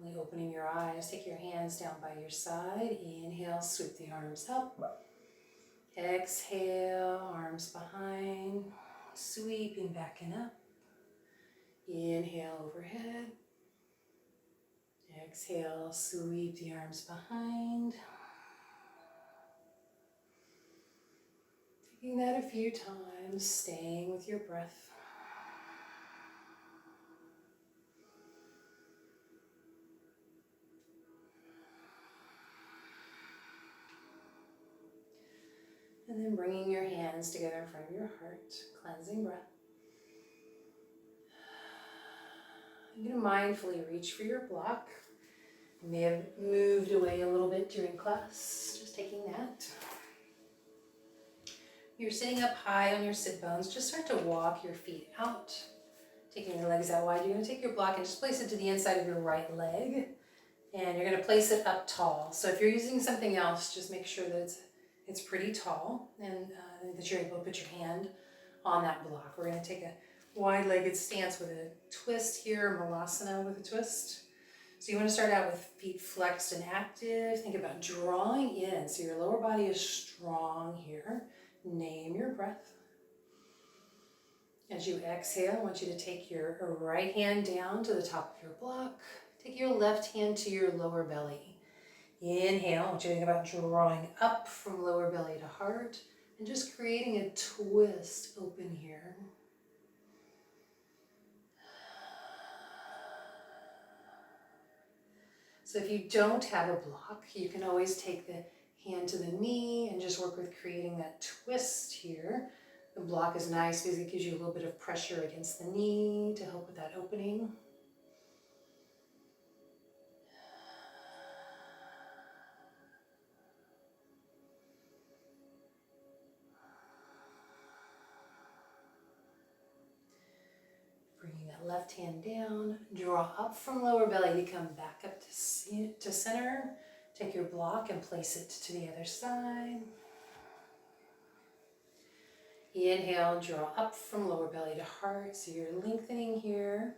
Really opening your eyes, take your hands down by your side. Inhale, sweep the arms up. Exhale, arms behind, sweeping back and up. Inhale overhead. Exhale, sweep the arms behind. Taking that a few times, staying with your breath. And then bringing your hands together in front of your heart, cleansing breath. You're going to mindfully reach for your block. You may have moved away a little bit during class, just taking that. You're sitting up high on your sit bones. Just start to walk your feet out, taking your legs out wide. You're going to take your block and just place it to the inside of your right leg. And you're going to place it up tall. So if you're using something else, just make sure that it's pretty tall and that you're able to put your hand on that block. We're going to take a wide-legged stance with a twist here, Malasana with a twist. So you want to start out with feet flexed and active. Think about drawing in. So your lower body is strong here. Name your breath. As you exhale, I want you to take your right hand down to the top of your block. Take your left hand to your lower belly. Inhale, I want you to think about drawing up from lower belly to heart and just creating a twist open here. So if you don't have a block, you can always take the hand to the knee and just work with creating that twist here. The block is nice because it gives you a little bit of pressure against the knee to help with that opening. Bringing that left hand down, draw up from lower belly to come back up to center. Take your block and place it to the other side. Inhale, draw up from lower belly to heart, so you're lengthening here.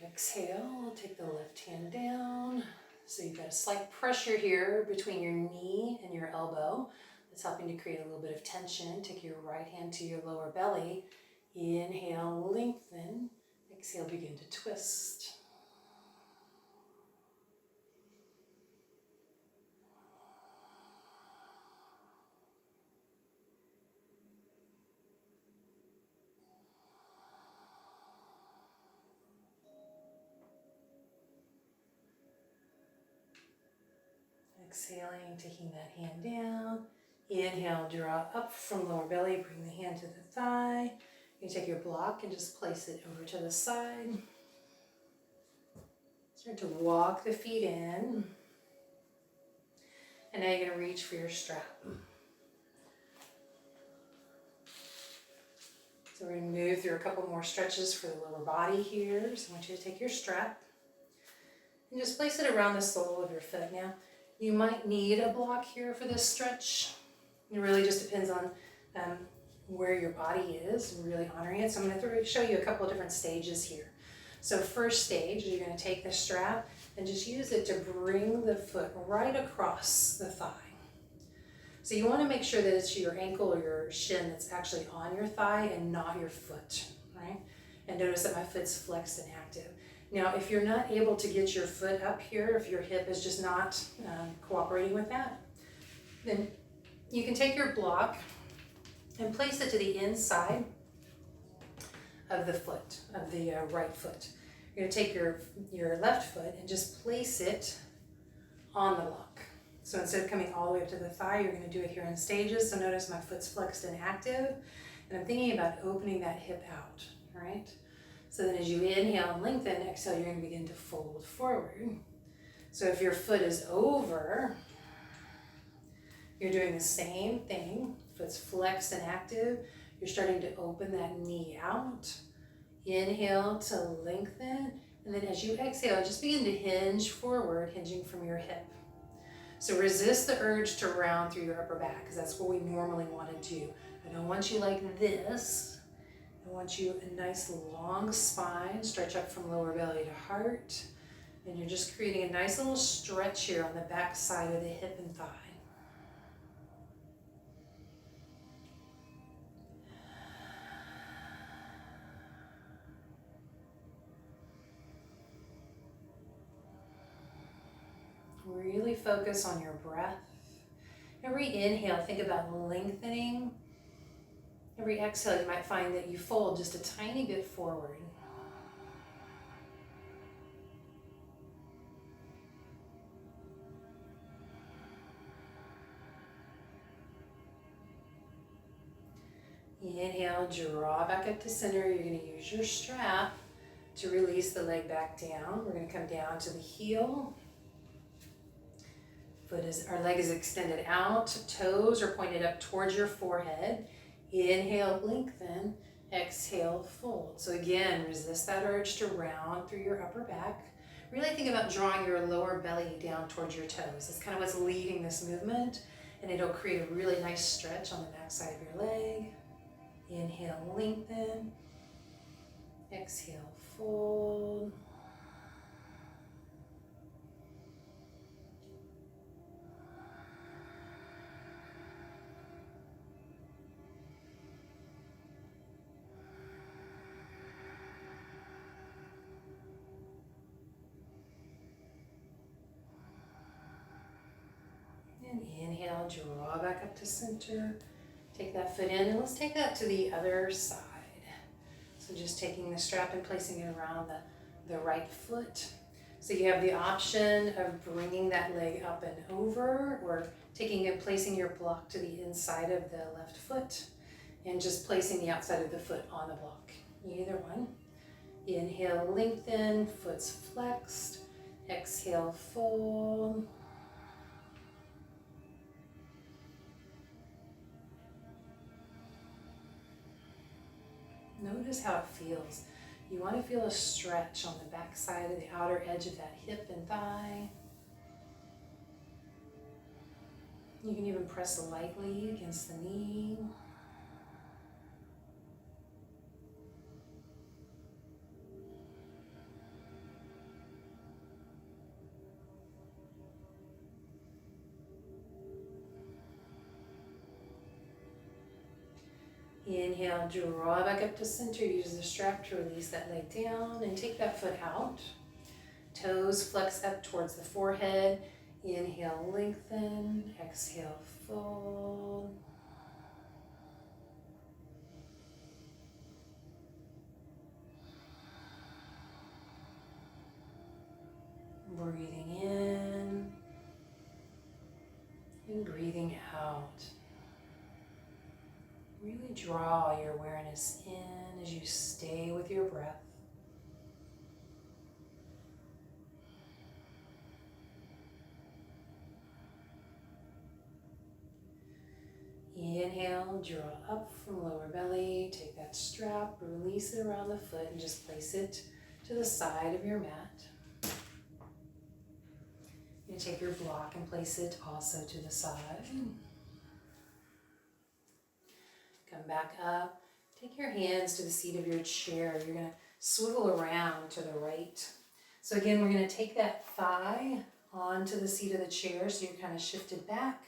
Exhale, take the left hand down. So you've got a slight pressure here between your knee and your elbow. That's helping to create a little bit of tension. Take your right hand to your lower belly. Inhale, lengthen. Exhale, begin to twist. Exhaling, taking that hand down. Inhale, draw up from lower belly, bring the hand to the thigh. You take your block and just place it over to the side. Start to walk the feet in. And now you're going to reach for your strap. So we're going to move through a couple more stretches for the lower body here. So I want you to take your strap and just place it around the sole of your foot. Now, you might need a block here for this stretch. It really just depends on where your body is and really honoring it. So I'm going to show you a couple of different stages here. So first stage, you're going to take the strap and just use it to bring the foot right across the thigh. So you want to make sure that it's your ankle or your shin that's actually on your thigh and not your foot, right? And notice that my foot's flexed and active. Now, if you're not able to get your foot up here, if your hip is just not cooperating with that, then you can take your block and place it to the inside of the foot, of the right foot. You're going to take your left foot and just place it on the block. So instead of coming all the way up to the thigh, you're going to do it here in stages. So notice my foot's flexed and active, and I'm thinking about opening that hip out, right? So then as you inhale and lengthen, exhale, you're going to begin to fold forward. So if your foot is over, you're doing the same thing. Foot's flexed and active. You're starting to open that knee out. Inhale to lengthen, and then as you exhale, just begin to hinge forward, hinging from your hip. So resist the urge to round through your upper back, because that's what we normally want to do. I don't want you like this. I want you a nice long spine, stretch up from lower belly to heart, and you're just creating a nice little stretch here on the back side of the hip and thigh. Really focus on your breath. Every inhale, think about lengthening. Every exhale, you might find that you fold just a tiny bit forward. Inhale, draw back up to center. You're going to use your strap to release the leg back down. We're going to come down to the heel. Our leg is extended out. Toes are pointed up towards your forehead. Inhale, lengthen. Exhale, fold. So again, resist that urge to round through your upper back. Really think about drawing your lower belly down towards your toes. That's kind of what's leading this movement, and it'll create a really nice stretch on the back side of your leg. Inhale, lengthen. Exhale, fold. And inhale, draw back up to center. Take that foot in, and let's take that to the other side. So just taking the strap and placing it around the right foot. So you have the option of bringing that leg up and over, or taking and placing your block to the inside of the left foot, and just placing the outside of the foot on the block. Either one. Inhale, lengthen, foot's flexed. Exhale, fold. Notice how it feels. You want to feel a stretch on the back side of the outer edge of that hip and thigh. You can even press lightly against the knee. Inhale, draw back up to center. Use the strap to release that leg down and take that foot out. Toes flex up towards the forehead. Inhale, lengthen. Exhale, fold. Breathing in and breathing out. Really draw your awareness in as you stay with your breath. Inhale, draw up from lower belly. Take that strap, release it around the foot, and just place it to the side of your mat. You take your block and place it also to the side. Come back up. Take your hands to the seat of your chair. You're going to swivel around to the right. So again, we're going to take that thigh onto the seat of the chair so you're kind of shifted back.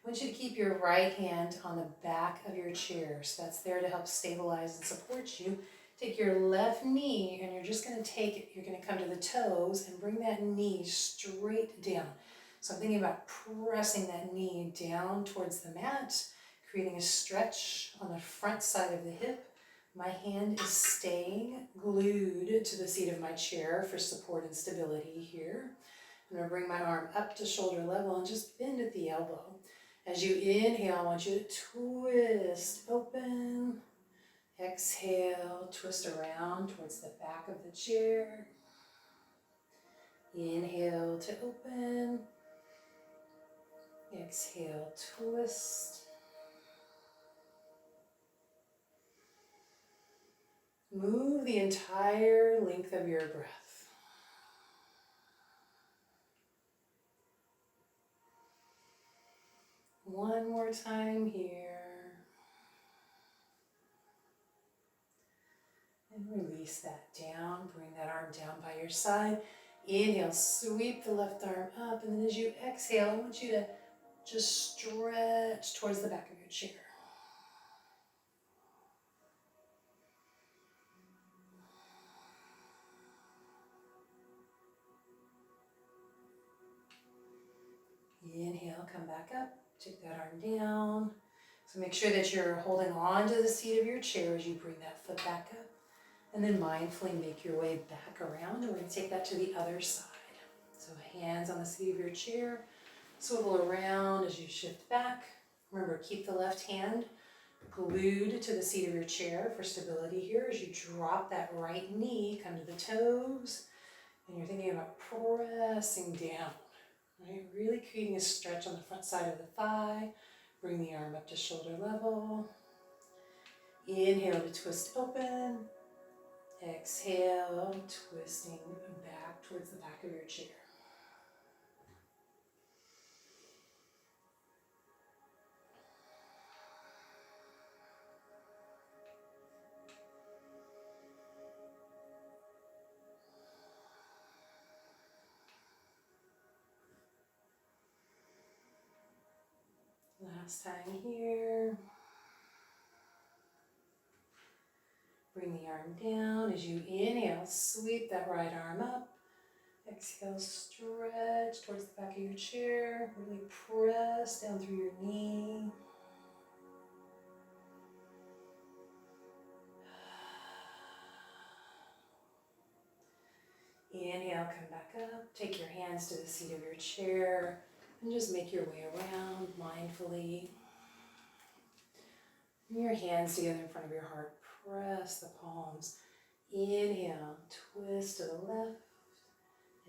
I want you to keep your right hand on the back of your chair. So that's there to help stabilize and support you. Take your left knee and you're just going to take it. You're going to come to the toes and bring that knee straight down. So I'm thinking about pressing that knee down towards the mat, creating a stretch on the front side of the hip. My hand is staying glued to the seat of my chair for support and stability here. I'm going to bring my arm up to shoulder level and just bend at the elbow. As you inhale, I want you to twist open. Exhale, twist around towards the back of the chair. Inhale to open. Exhale, twist. Move the entire length of your breath. One more time here. And release that down. Bring that arm down by your side. Inhale, sweep the left arm up. And then as you exhale, I want you to just stretch towards the back of your chair. Inhale, come back up, take that arm down. So make sure that you're holding on to the seat of your chair as you bring that foot back up. And then mindfully make your way back around, and we're going to take that to the other side. So hands on the seat of your chair, swivel around as you shift back. Remember, keep the left hand glued to the seat of your chair for stability here as you drop that right knee, come to the toes, and you're thinking about pressing down, right? Really creating a stretch on the front side of the thigh. Bring the arm up to shoulder level. Inhale to twist open. Exhale, twisting back towards the back of your chair. Last time here. Bring the arm down as you inhale, sweep that right arm up. Exhale, stretch towards the back of your chair. Really press down through your knee. Inhale, come back up. Take your hands to the seat of your chair and just make your way around mindfully. Bring your hands together in front of your heart. Press the palms. Inhale, twist to the left.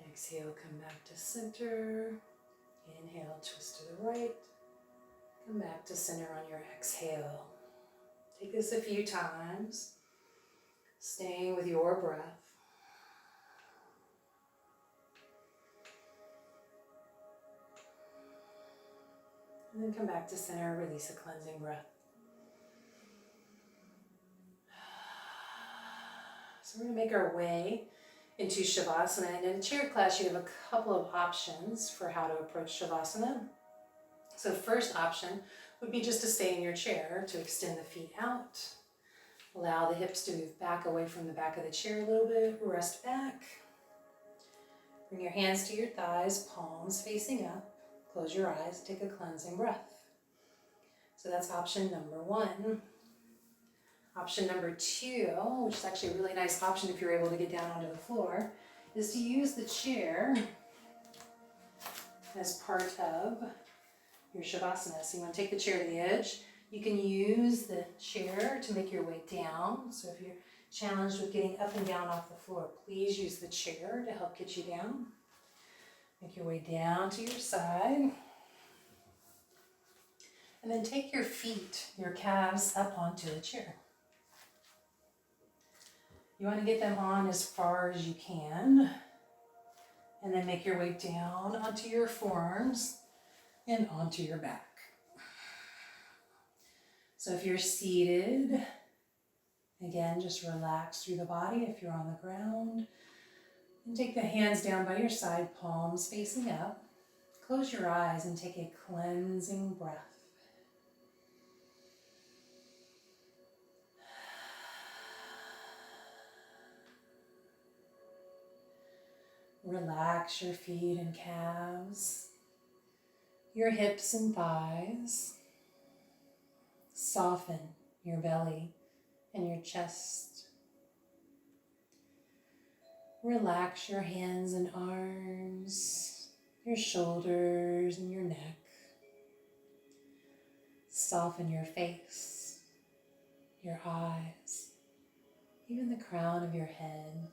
Exhale, come back to center. Inhale, twist to the right. Come back to center on your exhale. Take this a few times, staying with your breath. And then come back to center, release a cleansing breath. So we're going to make our way into Shavasana. And in a chair class, you have a couple of options for how to approach Shavasana. So the first option would be just to stay in your chair, to extend the feet out. Allow the hips to move back away from the back of the chair a little bit. Rest back. Bring your hands to your thighs, palms facing up. Close your eyes, take a cleansing breath. So that's option number one. Option number two, which is actually a really nice option if you're able to get down onto the floor, is to use the chair as part of your Shavasana. So you want to take the chair to the edge. You can use the chair to make your way down. So if you're challenged with getting up and down off the floor, please use the chair to help get you down. Make your way down to your side. And then take your feet, your calves, up onto the chair. You want to get them on as far as you can. And then make your way down onto your forearms and onto your back. So if you're seated, again, just relax through the body if you're on the ground. And take the hands down by your side, palms facing up. Close your eyes and take a cleansing breath. Relax your feet and calves, your hips and thighs. Soften your belly and your chest. Relax your hands and arms, your shoulders and your neck. Soften your face, your eyes, even the crown of your head.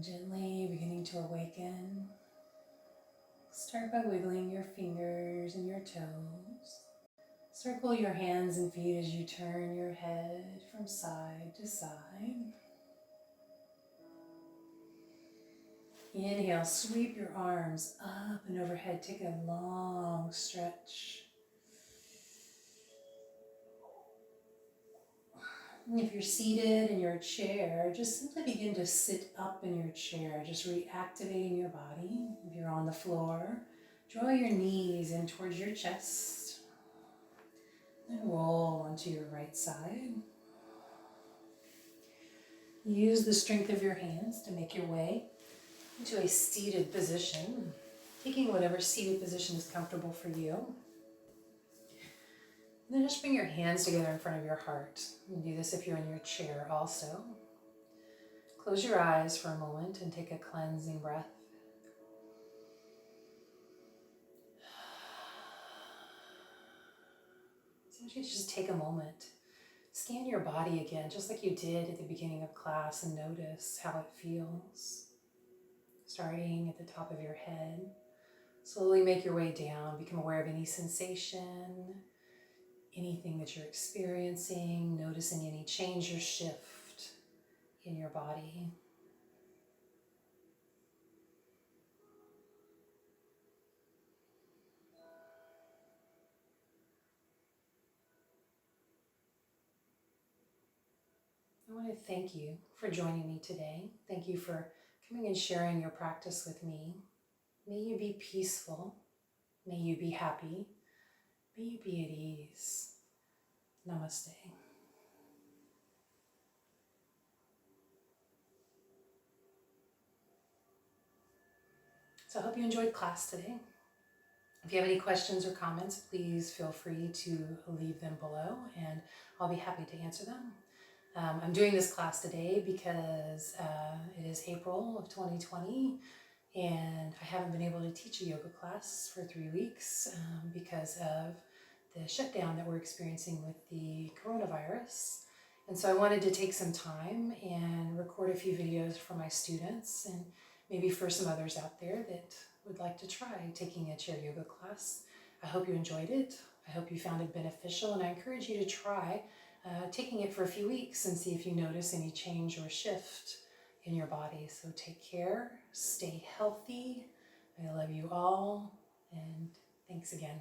Gently beginning to awaken. Start by wiggling your fingers and your toes. Circle your hands and feet as you turn your head from side to side. Inhale, sweep your arms up and overhead. Take a long stretch. And if you're seated in your chair, just simply begin to sit up in your chair, just reactivating your body. If you're on the floor, draw your knees in towards your chest and roll onto your right side. Use the strength of your hands to make your way into a seated position, taking whatever seated position is comfortable for you. And then just bring your hands together in front of your heart. You can do this if you're in your chair also. Close your eyes for a moment and take a cleansing breath. So I want you to just take a moment. Scan your body again, just like you did at the beginning of class, and notice how it feels. Starting at the top of your head. Slowly make your way down. Become aware of any sensation, anything that you're experiencing, noticing any change or shift in your body. I want to thank you for joining me today. Thank you for coming and sharing your practice with me. May you be peaceful. May you be happy. May you be at ease. Namaste. So I hope you enjoyed class today. If you have any questions or comments, please feel free to leave them below and I'll be happy to answer them. I'm doing this class today because it is April of 2020 and I haven't been able to teach a yoga class for 3 weeks because of the shutdown that we're experiencing with the coronavirus. And so I wanted to take some time and record a few videos for my students and maybe for some others out there that would like to try taking a chair yoga class. I hope you enjoyed it. I hope you found it beneficial, and I encourage you to try taking it for a few weeks and see if you notice any change or shift in your body. So take care, stay healthy. I love you all, and thanks again.